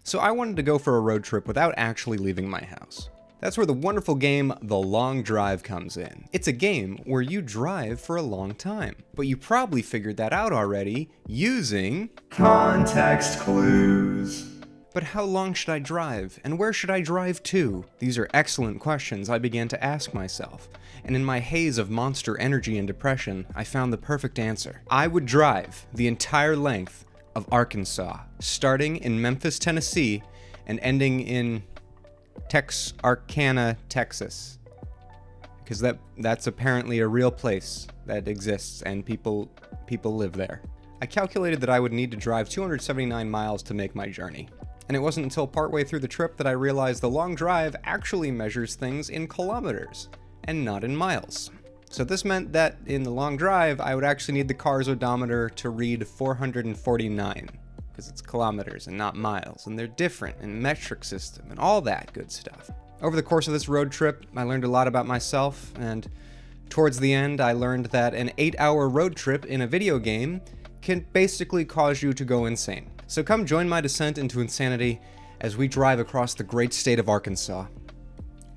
So I wanted to go for a road trip without actually leaving my house. That's where the wonderful game The Long Drive comes in. It's a game where you drive for a long time, but you probably figured that out already using Context clues. But how long should I drive, and where should I drive to? These are excellent questions I began to ask myself, and in my haze of monster energy and depression, I found the perfect answer. I would drive the entire length of Arkansas, starting in Memphis, Tennessee, and ending in Texarkana, Texas. Because that's apparently a real place that exists, and people live there. I calculated that I would need to drive 279 miles to make my journey. And it wasn't until partway through the trip that I realized the long drive actually measures things in kilometers, and not in miles. So this meant that in the long drive, I would actually need the car's odometer to read 449, because it's kilometers and not miles, and they're different, and metric system, and all that good stuff. Over the course of this road trip, I learned a lot about myself, and towards the end, I learned that an 8-hour road trip in a video game can basically cause you to go insane. So come join my descent into insanity as we drive across the great state of Arkansas.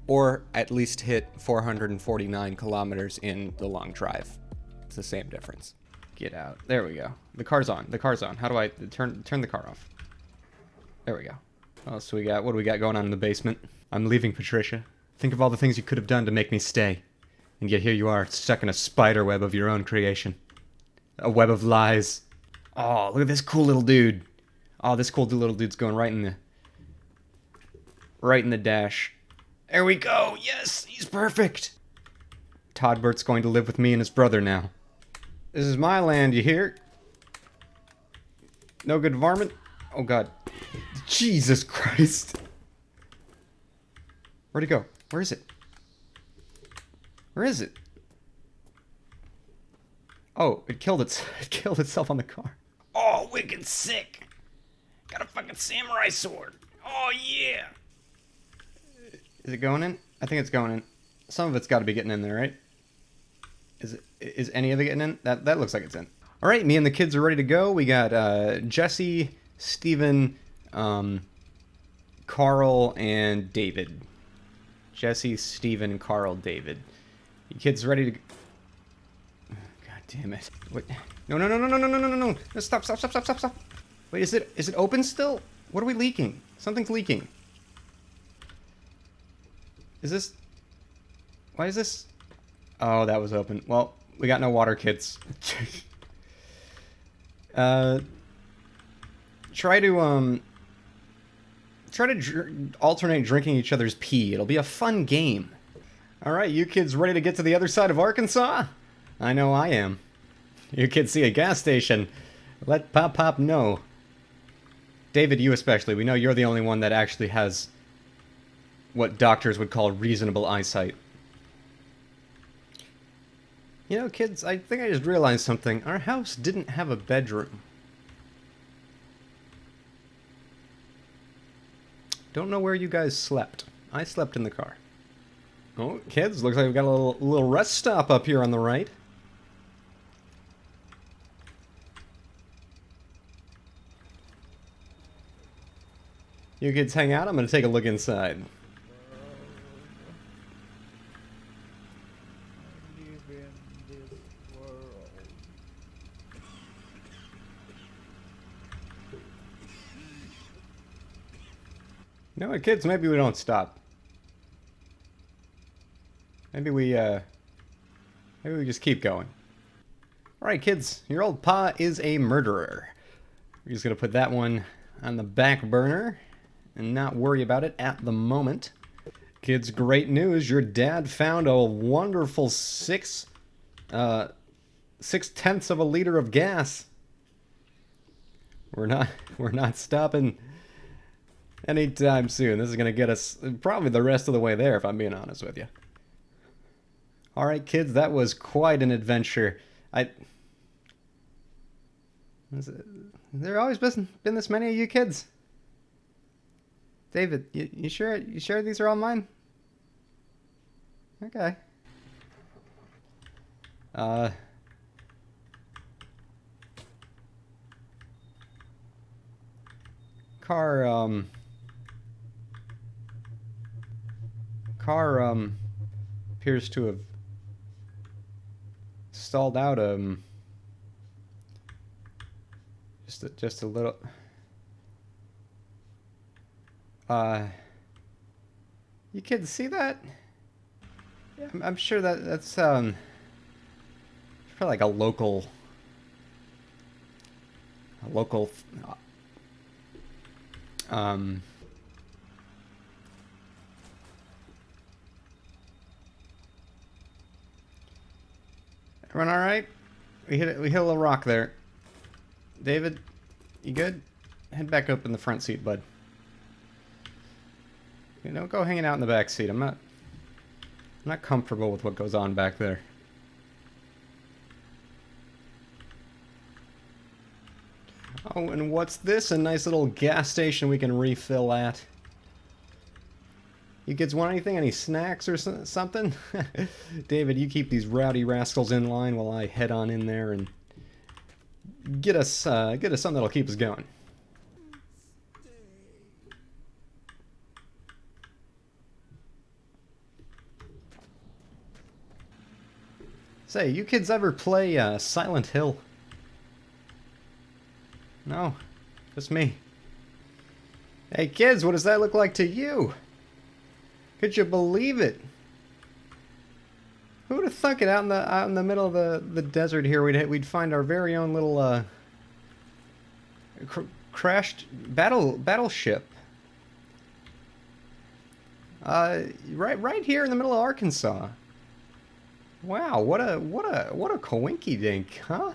Or at least hit 449 kilometers in the long drive. It's the same difference. Get out. There we go. The car's on. The car's on. How do I turn the car off? There we go. What else do we got? What do we got going on in the basement? I'm leaving, Patricia. Think of all the things you could have done to make me stay. And yet here you are, stuck in a spider web of your own creation. A web of lies. Oh, look at this cool little dude. Oh, this cool little dude's going right in the dash. There we go. Yes, he's perfect. Toddbert's going to live with me and his brother now. This is my land, you hear? No good varmint? Oh, God. Jesus Christ. Where'd it go? Where is it? Where is it? Oh, it killed itself on the car. Oh, wicked sick. Got a fucking samurai sword. Oh, yeah. Is it going in? I think it's going in. Some of it's got to be getting in there, right? Is any of it getting in? That looks like it's in. All right, me and the kids are ready to go. We got Jesse, Steven, Carl, and David. Jesse, Steven, Carl, David. You kids ready to... God damn it. What? No. Stop. Wait, is it open still? What are we leaking? Something's leaking. Is this... Why is this... Oh, that was open. Well, we got no water kits. Try to alternate drinking each other's pee. It'll be a fun game. Alright, you kids ready to get to the other side of Arkansas? I know I am. You kids see a gas station. Let Pop know. David, you especially. We know you're the only one that actually has what doctors would call reasonable eyesight. You know, kids, I think I just realized something. Our house didn't have a bedroom. Don't know where you guys slept. I slept in the car. Oh, kids, looks like we've got a little rest stop up here on the right. You kids hang out, I'm gonna take a look inside. You know what, kids, maybe we don't stop. Maybe we just keep going. Alright, kids, your old pa is a murderer. We're just gonna put that one on the back burner and not worry about it at the moment. Kids, great news. Your dad found a wonderful 6/10 of a liter of gas. We're not stopping anytime soon. This is gonna get us probably the rest of the way there, if I'm being honest with you. Alright, kids, that was quite an adventure. There always been this many of you kids? David, you sure these are all mine? Okay. car appears to have stalled out just a little. You kids see that? Yeah, I'm sure that's probably like a local um everyone all right? We hit a little rock there. David, you good? Head back up in the front seat, bud. You don't go hanging out in the back seat. I'm not comfortable with what goes on back there. Oh, and what's this? A nice little gas station we can refill at. You kids want anything? Any snacks or something? David, you keep these rowdy rascals in line while I head on in there and get us something that'll keep us going. Say, you kids ever play Silent Hill? No, just me. Hey kids, what does that look like to you? Could you believe it? Who would have thunk it out in the middle of the desert here? We'd find our very own little crashed battleship. Right here in the middle of Arkansas. Wow, what a coinky dink, huh?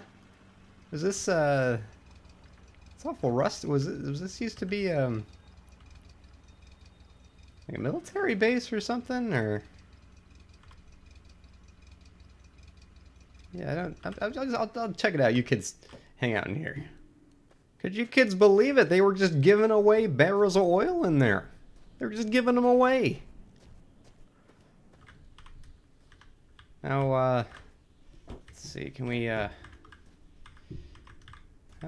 Was this it's awful rusty. Was this used to be like a military base or something, or? Yeah, I'll check it out. You kids hang out in here. Could you kids believe it? They were just giving away barrels of oil in there. They were just giving them away. Now, let's see, can we, how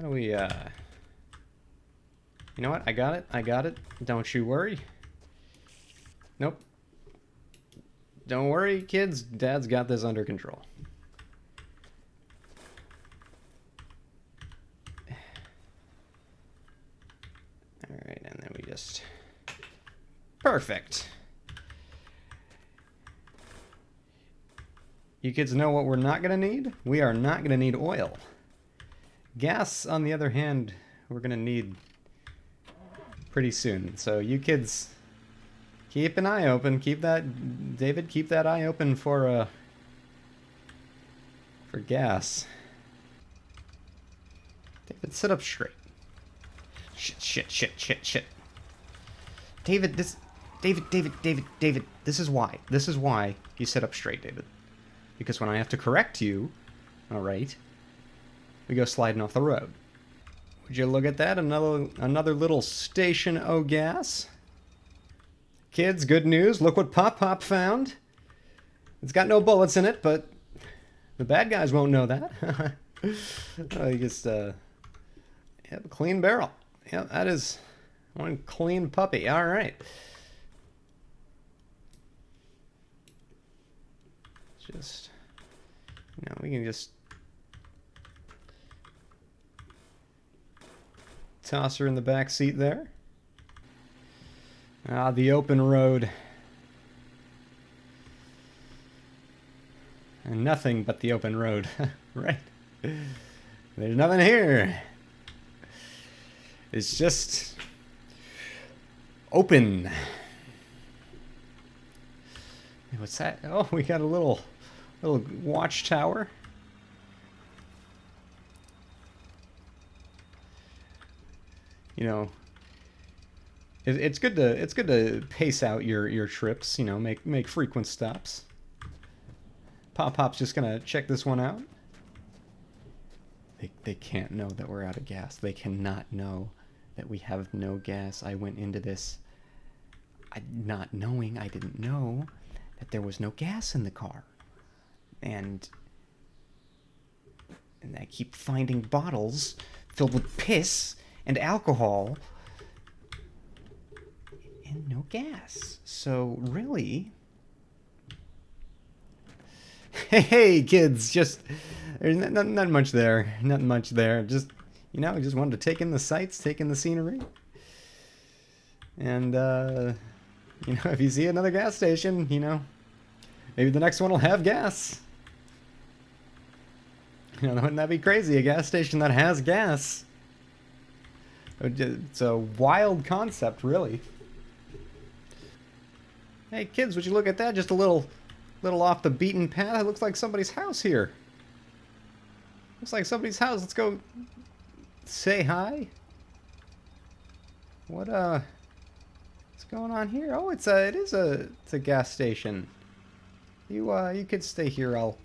do we, you know what, I got it, don't you worry. Nope. Don't worry, kids, Dad's got this under control. Alright, and then we just, perfect. You kids know what we're not going to need? We are not going to need oil. Gas, on the other hand, we're going to need pretty soon. So you kids, keep an eye open. David, keep that eye open for gas. David, sit up straight. Shit. David, this is why. This is why you sit up straight, David. Because when I have to correct you, alright, we go sliding off the road. Would you look at that? Another little station o' gas. Kids, good news. Look what Pop found. It's got no bullets in it, but the bad guys won't know that. You just, yep, clean barrel. Yep, that is one clean puppy. Alright. Just, you know, we can just toss her in the back seat there. Ah, the open road. And nothing but the open road, right? There's nothing here. It's just open. Hey, what's that? Oh, we got a little watchtower. You know, it's good to pace out your trips. You know, make frequent stops. Pop's just gonna check this one out. They can't know that we're out of gas. They cannot know that we have no gas. I went into this not knowing. I didn't know that there was no gas in the car. And I keep finding bottles filled with piss and alcohol no gas. So really, hey kids, just there's not much there. Not much there. Just just wanted to take in the sights, take in the scenery, and if you see another gas station, maybe the next one will have gas. Wouldn't that be crazy? A gas station that has gas. It's a wild concept, really. Hey kids, would you look at that? Just a little off the beaten path. It looks like somebody's house here. Looks like somebody's house. Let's go say hi. What's going on here? Oh, it's a gas station. You could stay here. I'll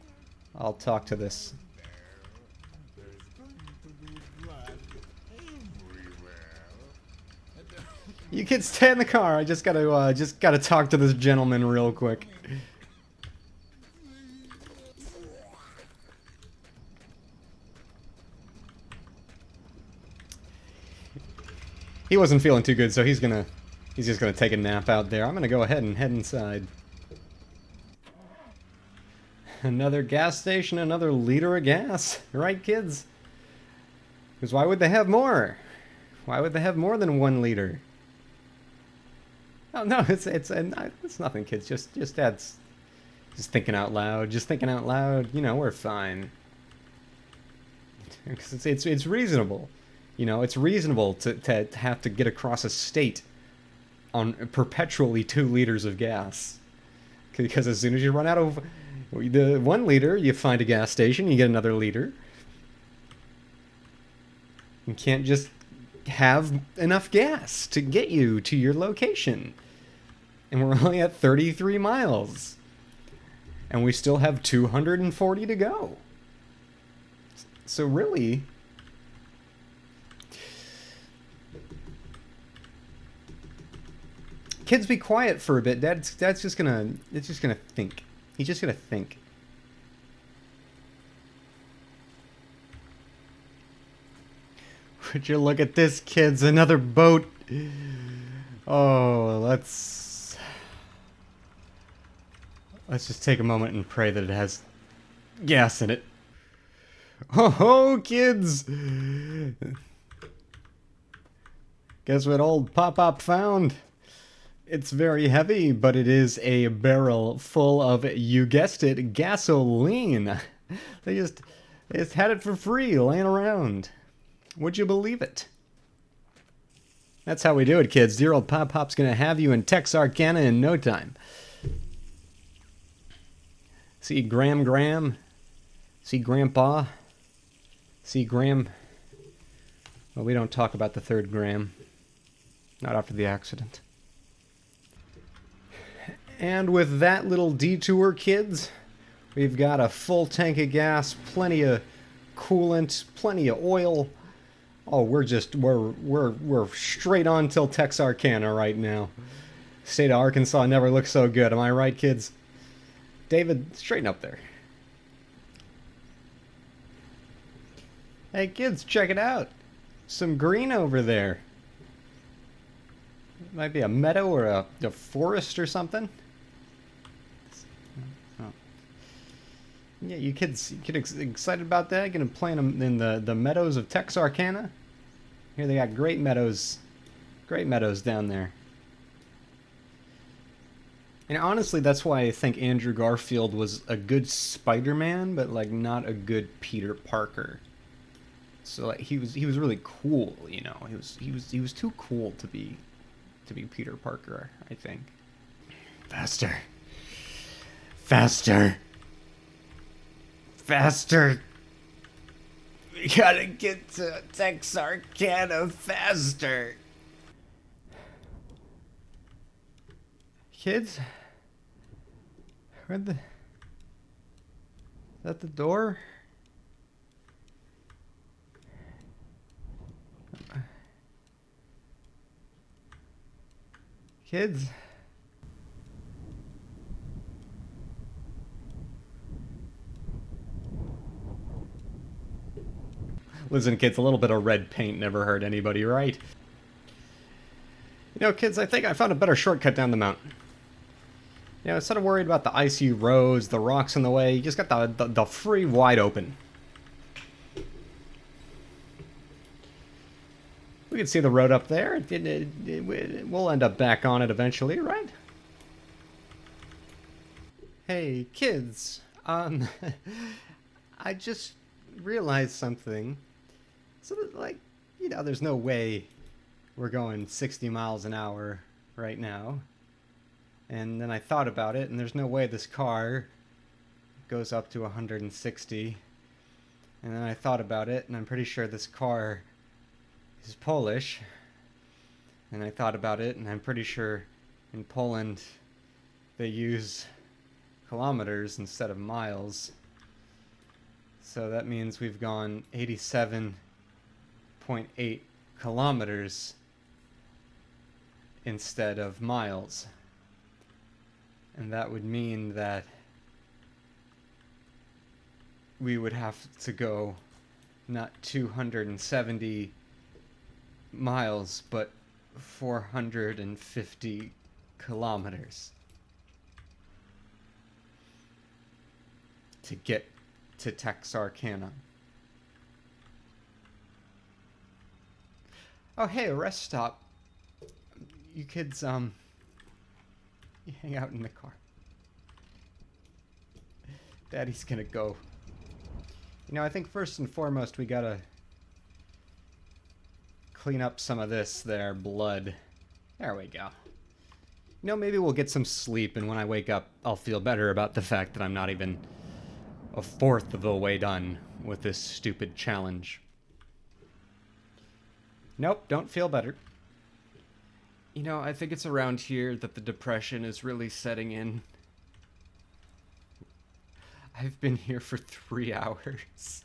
talk to this. You can stay in the car. I just gotta talk to this gentleman real quick. He wasn't feeling too good, so he's just gonna take a nap out there. I'm gonna go ahead and head inside. Another gas station, another liter of gas, right, kids? Because why would they have more? Why would they have more than 1 liter? Oh no, it's nothing, kids. Just Dad's just thinking out loud. Just thinking out loud. We're fine. Because it's reasonable. It's reasonable to have to get across a state on perpetually 2 liters of gas. Because as soon as you run out of the 1 liter, you find a gas station, you get another liter. You can't just have enough gas to get you to your location. And we're only at 33 miles. And we still have 240 to go. So really, kids, be quiet for a bit. Dad's just gonna think. He's just gonna think. Would you look at this, kids? Another boat. Oh, let's just take a moment and pray that it has gas in it. Oh, kids! Guess what old Pop-Pop found? It's very heavy, but it is a barrel full of, you guessed it, gasoline. They just had it for free laying around. Would you believe it? That's how we do it, kids. Dear old Pop-Pop's gonna have you in Texarkana in no time. See Graham. See Grandpa. See Graham. Well, we don't talk about the 3rd Graham. Not after the accident. And with that little detour, kids, we've got a full tank of gas, plenty of coolant, plenty of oil. Oh, we're straight on till Texarkana right now. State of Arkansas never looked so good. Am I right, kids? David, straighten up there. Hey, kids, check it out. Some green over there. It might be a meadow or a forest or something. Oh. Yeah, you kids get excited about that? Gonna plant them in the meadows of Texarkana? Here they got great meadows down there. And honestly, that's why I think Andrew Garfield was a good Spider-Man, but like not a good Peter Parker. So like he was really cool, He was too cool to be Peter Parker, I think. Faster. We gotta get to Texarkana faster. Kids? Is that the door? Kids? Listen, kids, a little bit of red paint never hurt anybody, right? You know, kids, I think I found a better shortcut down the mountain. You know, instead of worried about the icy roads, the rocks in the way, you just got the free wide open. We can see the road up there. We'll end up back on it eventually, right? Hey, kids. I just realized something. So, like, you know, there's no way we're going 60 miles an hour right now. And then I thought about it, and there's no way this car goes up to 160. And then I thought about it, and I'm pretty sure this car is Polish. And I thought about it, and I'm pretty sure in Poland they use kilometers instead of miles. So that means we've gone 87.8 kilometers instead of miles. And that would mean that we would have to go not 270 miles, but 450 kilometers to get to Texarkana. Oh, hey, a rest stop. You kids, you hang out in the car. Daddy's gonna go. You know, I think first and foremost we gotta clean up some of this there blood. There we go. You know, maybe we'll get some sleep, and when I wake up, I'll feel better about the fact that I'm not even a fourth of the way done with this stupid challenge. Nope, don't feel better. You know, I think it's around here that the depression is really setting in. I've been here for 3 hours.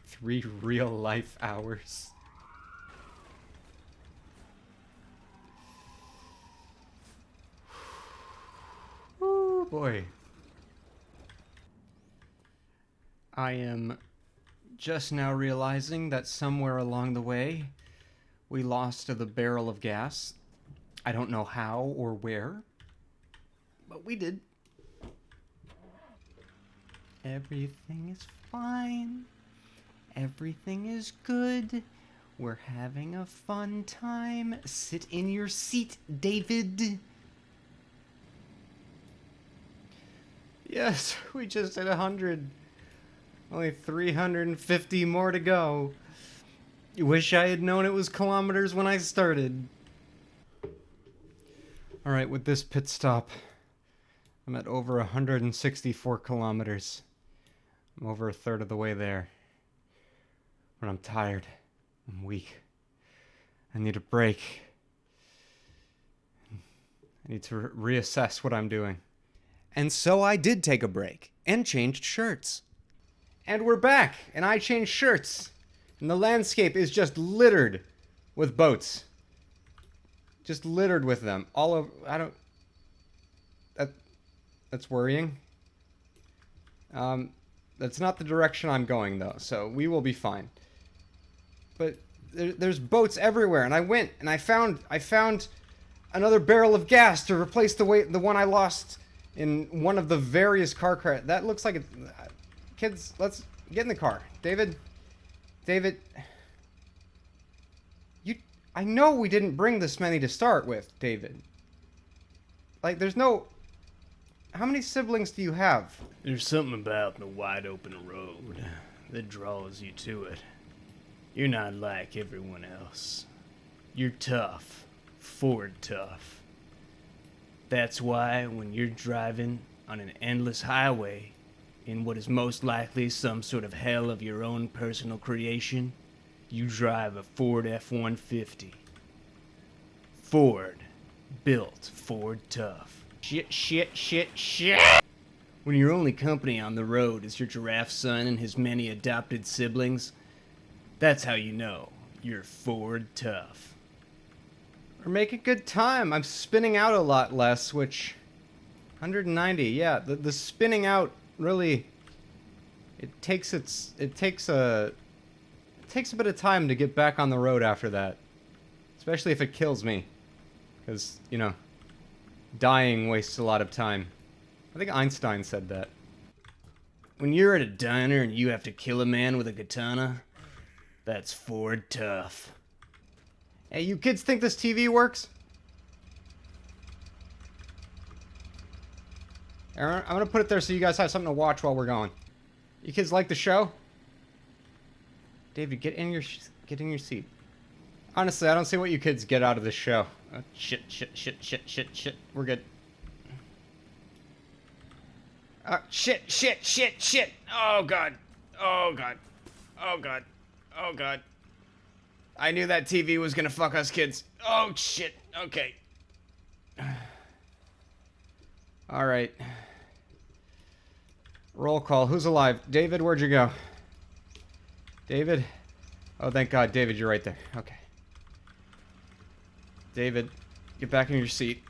3 real life hours. Oh boy. I am just now realizing that somewhere along the way we lost the barrel of gas. I don't know how or where, but we did. Everything is fine. Everything is good. We're having a fun time. Sit in your seat, David. Yes, we just hit 100. Only 350 more to go. Wish I had known it was kilometers when I started. Alright, with this pit stop, I'm at over 164 kilometers. I'm over a third of the way there. But I'm tired. I'm weak. I need a break. I need to reassess what I'm doing. And so I did take a break and changed shirts. And we're back, and I changed shirts. And the landscape is just littered with boats. Just littered with them. All over, that's worrying. That's not the direction I'm going, though, so we will be fine. But there's boats everywhere, and I went, and I found another barrel of gas to replace the one I lost in one of the various car crashes. That looks like it. Kids, let's get in the car. David, I know we didn't bring this many to start with, David. Like, there's no... How many siblings do you have? There's something about the wide open road that draws you to it. You're not like everyone else. You're tough. Ford tough. That's why when you're driving on an endless highway in what is most likely some sort of hell of your own personal creation, you drive a Ford F-150. Ford. Built Ford tough. Shit. When your only company on the road is your giraffe son and his many adopted siblings, that's how you know you're Ford tough. We're making good time. I'm spinning out a lot less, which... 190, yeah. The spinning out really... It takes a bit of time to get back on the road after that. Especially if it kills me. Because, you know, dying wastes a lot of time. I think Einstein said that. When you're at a diner and you have to kill a man with a katana, that's Ford tough. Hey, you kids think this TV works? I'm gonna put it there so you guys have something to watch while we're going. You kids like the show? David, get in your seat. Honestly, I don't see what you kids get out of this show. Shit. We're good. Shit. Oh god. I knew that TV was gonna fuck us kids. Oh shit. Okay. Alright. Roll call. Who's alive? David, where'd you go? David? Oh, thank God. David, you're right there. Okay. David, get back in your seat.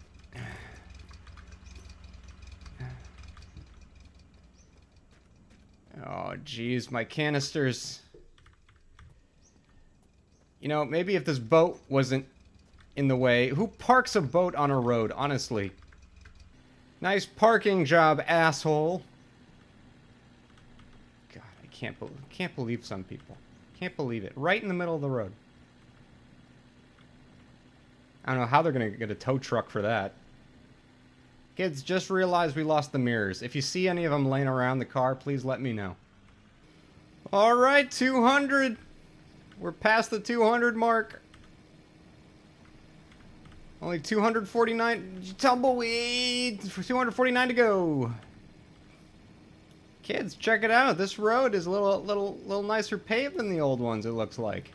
Oh, jeez. My canisters. You know, maybe if this boat wasn't in the way. Who parks a boat on a road, honestly? Nice parking job, asshole. God, I can't believe some people. Can't believe it. Right in the middle of the road. I don't know how they're gonna get a tow truck for that. Kids, just realized we lost the mirrors. If you see any of them laying around the car, please let me know. Alright, 200. We're past the 200 mark. Only 249 tumbleweed. 249 to go. Kids, check it out. This road is a little nicer paved than the old ones, it looks like.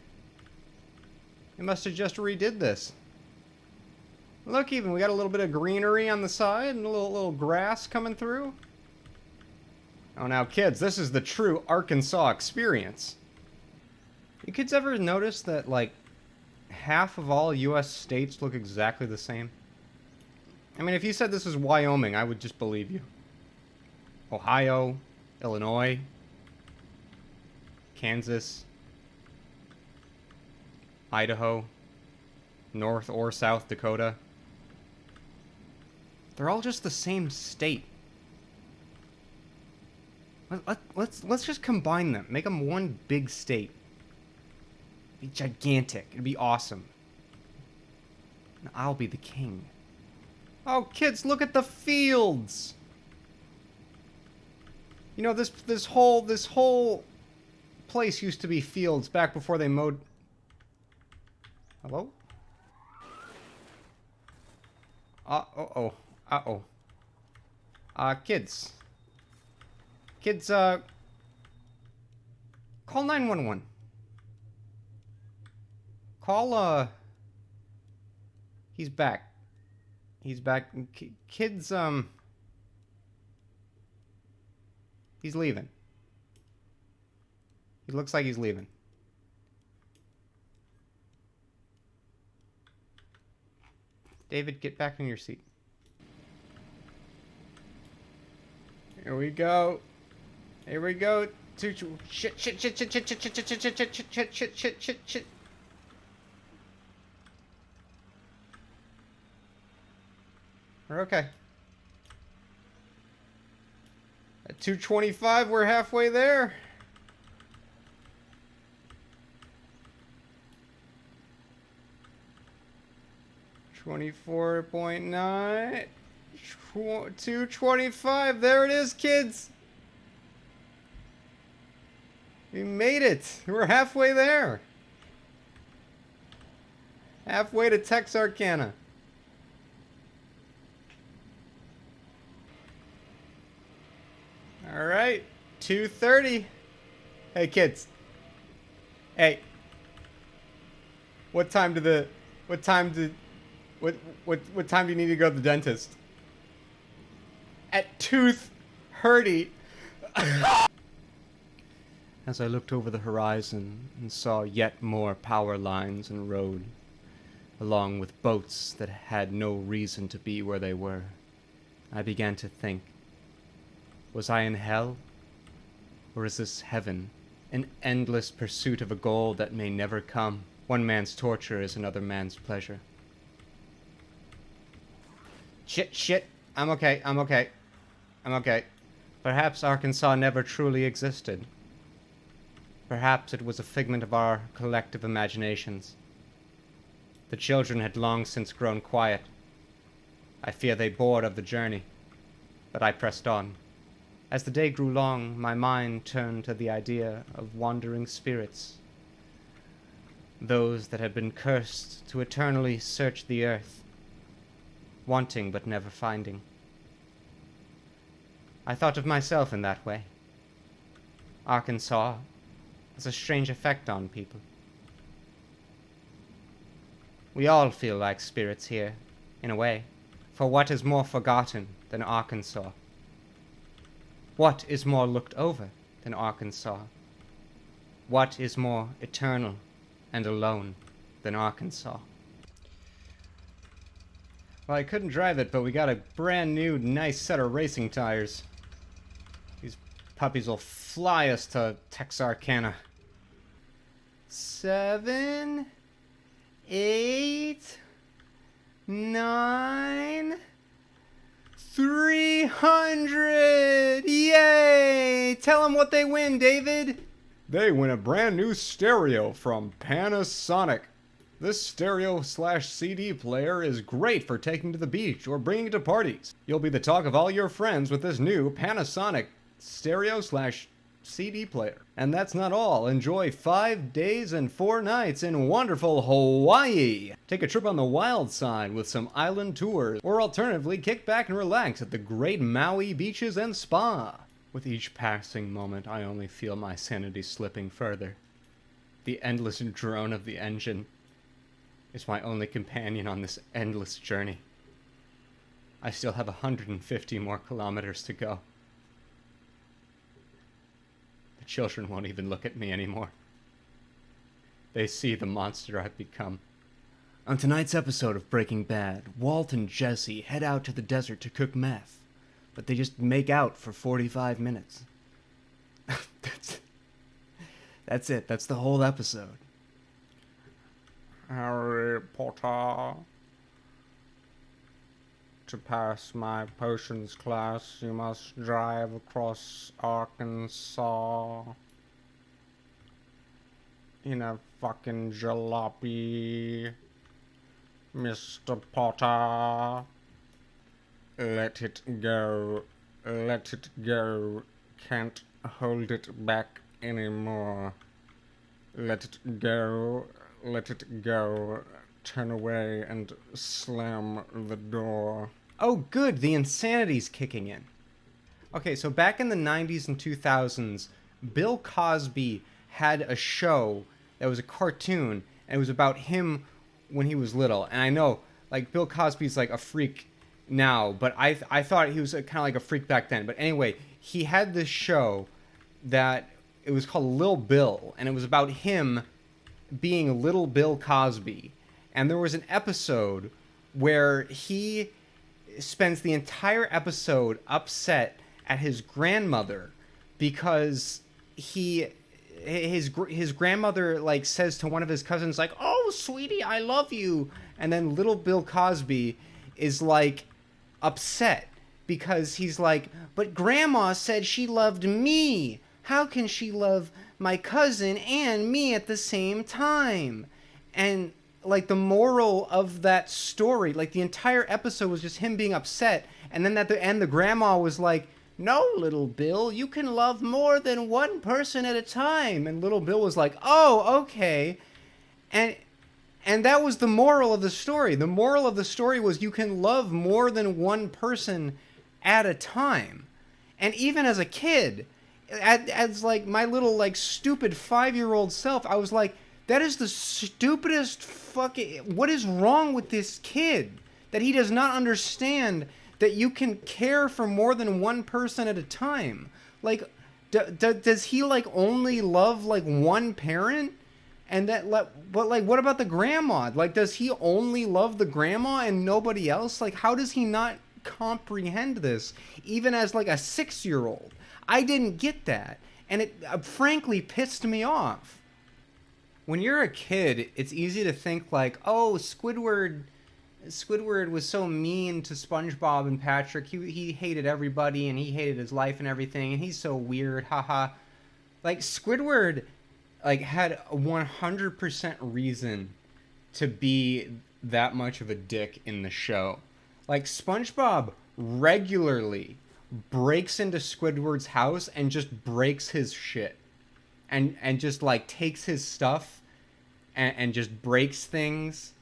They must have just redid this. Look, even we got a little bit of greenery on the side and a little grass coming through. Oh, now kids, this is the true Arkansas experience. You kids ever notice that, like, half of all U.S. states look exactly the same? I mean, if you said this was Wyoming, I would just believe you. Ohio, Illinois, Kansas, Idaho, North or South Dakota. They're all just the same state. Let's just combine them. Make them one big state. Be gigantic. It'd be awesome. And I'll be the king. Oh, kids, look at the fields. You know, this whole place used to be fields back before they mowed. Hello? Uh-oh. Kids. Kids, call 911. Call, he's back. He's back. Kids, he's leaving. He looks like he's leaving. David, get back in your seat. Here we go. Here we go. Shit. We're okay. At 225, we're halfway there. $24.9. 225. There it is, kids. We made it. We're halfway there. Halfway to Texarkana. All right, 2:30. Hey, kids. Hey. What time do you need to go to the dentist? At tooth hurty. As I looked over the horizon and saw yet more power lines and road, along with boats that had no reason to be where they were, I began to think, was I in hell? Or is this heaven, an endless pursuit of a goal that may never come? One man's torture is another man's pleasure. Shit. I'm okay. Perhaps Arkansas never truly existed. Perhaps it was a figment of our collective imaginations. The children had long since grown quiet. I fear they bored of the journey, but I pressed on. As the day grew long, my mind turned to the idea of wandering spirits, those that had been cursed to eternally search the earth, wanting but never finding. I thought of myself in that way. Arkansas has a strange effect on people. We all feel like spirits here, in a way, for what is more forgotten than Arkansas? What is more looked over than Arkansas? What is more eternal and alone than Arkansas? Well, I couldn't drive it, but we got a brand new, nice set of racing tires. These puppies will fly us to Texarkana. 7, 8, 9, 300! Yay! Tell them what they win, David! They win a brand new stereo from Panasonic. This stereo/CD player is great for taking to the beach or bringing to parties. You'll be the talk of all your friends with this new Panasonic stereo/CD player. And that's not all. Enjoy 5 days and 4 nights in wonderful Hawaii. Take a trip on the wild side with some island tours, or alternatively kick back and relax at the great Maui beaches and spa. With each passing moment, I only feel my sanity slipping further. The endless drone of the engine is my only companion on this endless journey. I still have 150 more kilometers to go. The children won't even look at me anymore. They see the monster I've become. On tonight's episode of Breaking Bad, Walt and Jesse head out to the desert to cook meth, but they just make out for 45 minutes. That's it. That's the whole episode. Harry Potter. To pass my potions class, you must drive across Arkansas in a fucking jalopy, Mr. Potter. Let it go. Let it go. Can't hold it back anymore. Let it go. Let it go. Turn away and slam the door. Oh, good. The insanity's kicking in. Okay, so back in the 90s and 2000s, Bill Cosby had a show that was a cartoon, and it was about him when he was little. And I know, like, Bill Cosby's like a freak now, but I thought he was kind of like a freak back then. But anyway, he had this show that it was called Lil Bill, and it was about him being little Bill Cosby. And there was an episode where he spends the entire episode upset at his grandmother because his grandmother like says to one of his cousins like, "Oh, sweetie, I love you," and then little Bill Cosby is like upset because he's like, "But grandma said she loved me. How can she love my cousin and me at the same time?" And like the moral of that story, like the entire episode was just him being upset, and then at the end the grandma was like, "No, little Bill, you can love more than one person at a time." And little Bill was like, "Oh, okay." And that was the moral of the story. The moral of the story was you can love more than one person at a time. And even as a kid, as like my little like stupid 5-year-old self, I was like, that is the stupidest fucking... What is wrong with this kid? That he does not understand that you can care for more than one person at a time. Like, does he, like, only love, like, one parent? And that... But, like, what about the grandma? Like, does he only love the grandma and nobody else? Like, how does he not comprehend this? Even as, like, a 6-year-old. I didn't get that. And it frankly pissed me off. when you're a kid, it's easy to think like, oh, Squidward was so mean to SpongeBob and Patrick. He hated everybody and he hated his life and everything, and he's so weird, haha. Like, Squidward, like, had a 100% reason to be that much of a dick in the show. Like, SpongeBob regularly breaks into Squidward's house and just breaks his shit. And just, like, takes his stuff and just breaks things.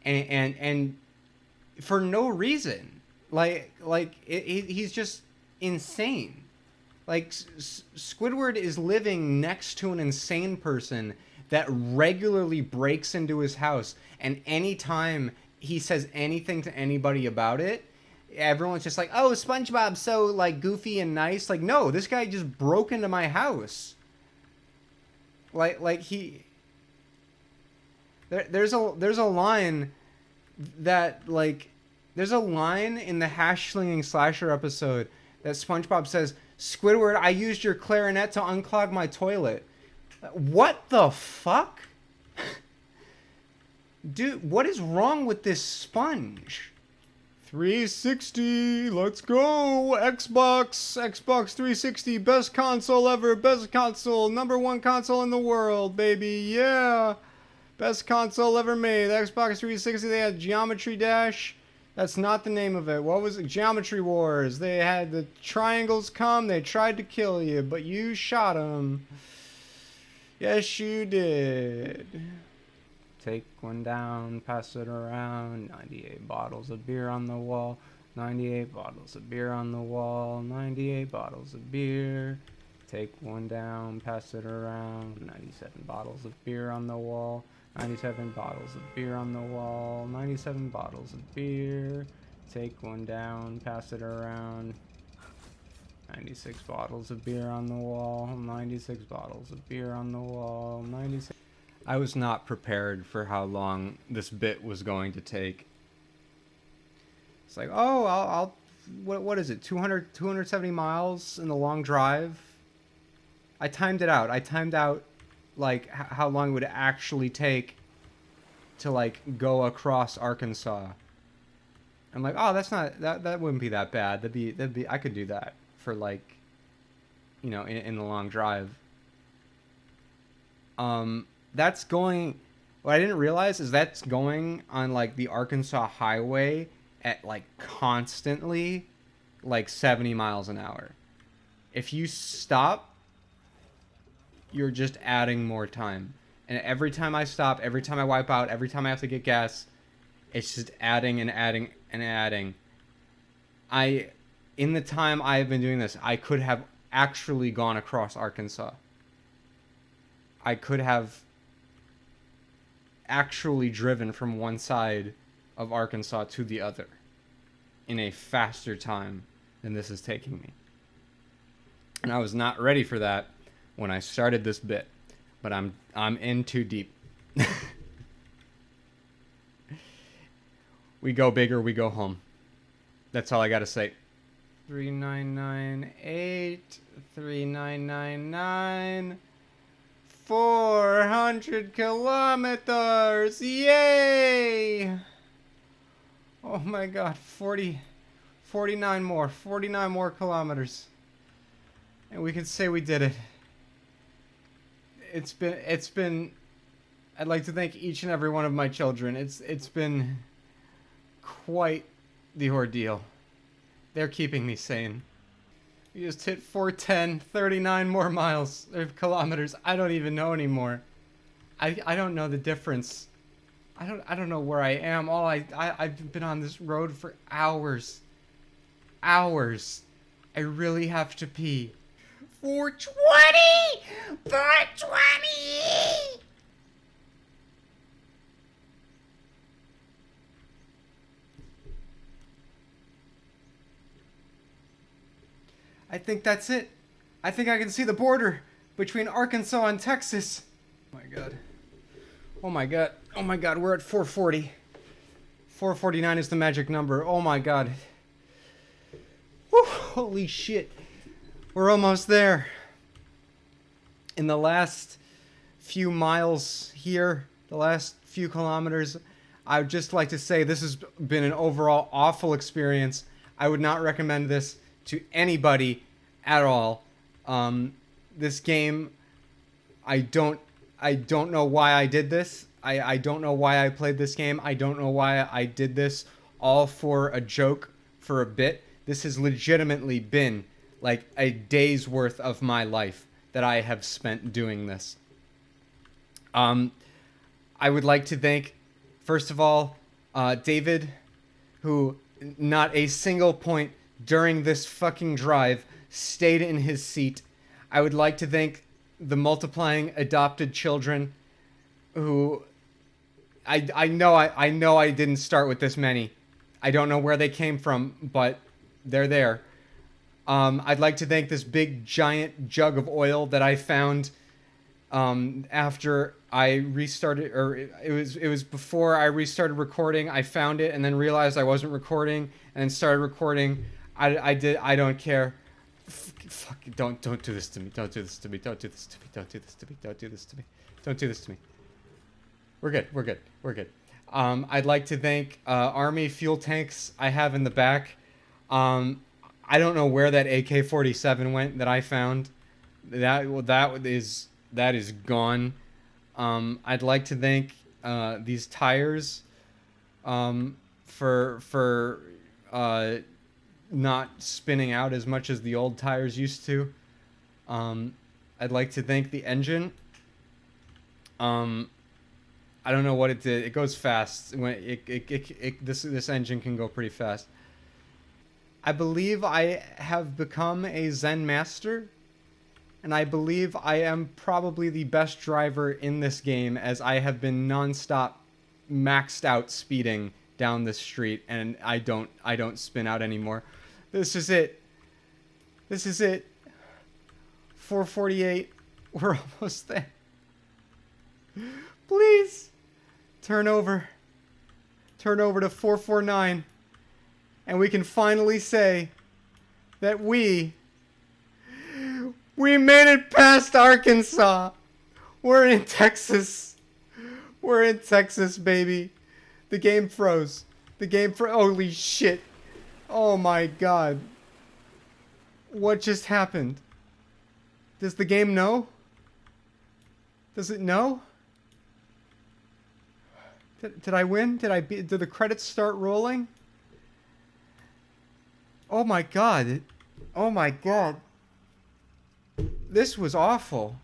And for no reason. He's just insane. Like, Squidward is living next to an insane person that regularly breaks into his house, and anytime he says anything to anybody about it, everyone's just like, oh, SpongeBob's so, like, goofy and nice. Like, no, this guy just broke into my house. There's a line that, like, there's a line in the Hash Slinging Slasher episode that SpongeBob says, Squidward, I used your clarinet to unclog my toilet. What the fuck? Dude, what is wrong with this sponge? 360, let's go! Xbox 360, best console ever, best console, #1 console in the world, baby, yeah! Best console ever made, Xbox 360, they had Geometry Dash. That's not the name of it. What was it? Geometry Wars. They had the triangles come. They tried to kill you, but you shot them. Yes, you did. Take one down, pass it around. 98 bottles of beer on the wall. 98 bottles of beer on the wall. 98 bottles of beer. Take one down, pass it around. 97 bottles of beer on the wall. 97 bottles of beer on the wall, 97 bottles of beer, take one down, pass it around, 96 bottles of beer on the wall, 96 bottles of beer on the wall, 96... I was not prepared for how long this bit was going to take. It's like, oh, what is it, 270 miles in the long drive? I timed it out. I timed out like how long it would actually take to like go across Arkansas. I'm like, oh, that wouldn't be that bad. That'd be I could do that for like, you know, in the long drive. That's going, what I didn't realize is that's going on like the Arkansas highway at like constantly like 70 miles an hour. If you stop, you're just adding more time. And every time I stop, every time I wipe out, every time I have to get gas, it's just adding and adding and adding. In the time I have been doing this, I could have actually gone across Arkansas. I could have actually driven from one side of Arkansas to the other in a faster time than this is taking me. And I was not ready for that when I started this bit, but I'm in too deep. We go big or we go home. That's all I gotta say. 3998, 3999, 400 kilometers, yay! Oh my god, 49 more kilometers. And we can say we did it. It's been, I'd like to thank each and every one of my children. It's been quite the ordeal. They're keeping me sane. We just hit 410, 39 more miles, or kilometers. I don't even know anymore. I don't know the difference. I don't know where I am. I've been on this road for hours. Hours. I really have to pee. 420! 420! I think that's it. I think I can see the border between Arkansas and Texas. Oh my god. Oh my god. Oh my god, we're at 440. 449 is the magic number. Oh my god. Whew, holy shit. We're almost there. In the last few miles here, the last few kilometers. I would just like to say this has been an overall awful experience. I would not recommend this to anybody at all. This game, I don't know why I did this. I don't know why I played this game. I don't know why I did this all for a joke, for a bit. This has legitimately been like a day's worth of my life that I have spent doing this. I would like to thank, first of all, David, who not a single point during this fucking drive stayed in his seat. I would like to thank the multiplying adopted children who I know I didn't start with this many. I don't know where they came from, but they're there. I'd like to thank this big giant jug of oil that I found after I restarted, or it was before I restarted recording. I found it and then realized I wasn't recording and then started recording. I don't care. Fuck, don't do this to me. Don't do this to me. Don't do this to me. Don't do this to me. Don't do this to me. Don't do this to me. We're good. I'd like to thank Army fuel tanks I have in the back. I don't know where that AK-47 went that I found. That is gone. I'd like to thank these tires for not spinning out as much as the old tires used to. I'd like to thank the engine. I don't know what it did. It goes fast. When this engine can go pretty fast. I believe I have become a Zen master, and I believe I am probably the best driver in this game, as I have been nonstop maxed out speeding down this street, and I don't spin out anymore. This is it. 448. We're almost there. Please turn over to 449, and we can finally say that we made it past Arkansas. We're in Texas. We're in Texas, baby. The game froze. Holy shit. Oh my god. What just happened? Does the game know? Does it know? Did I win? Did the credits start rolling? Oh my god. Oh my god. This was awful.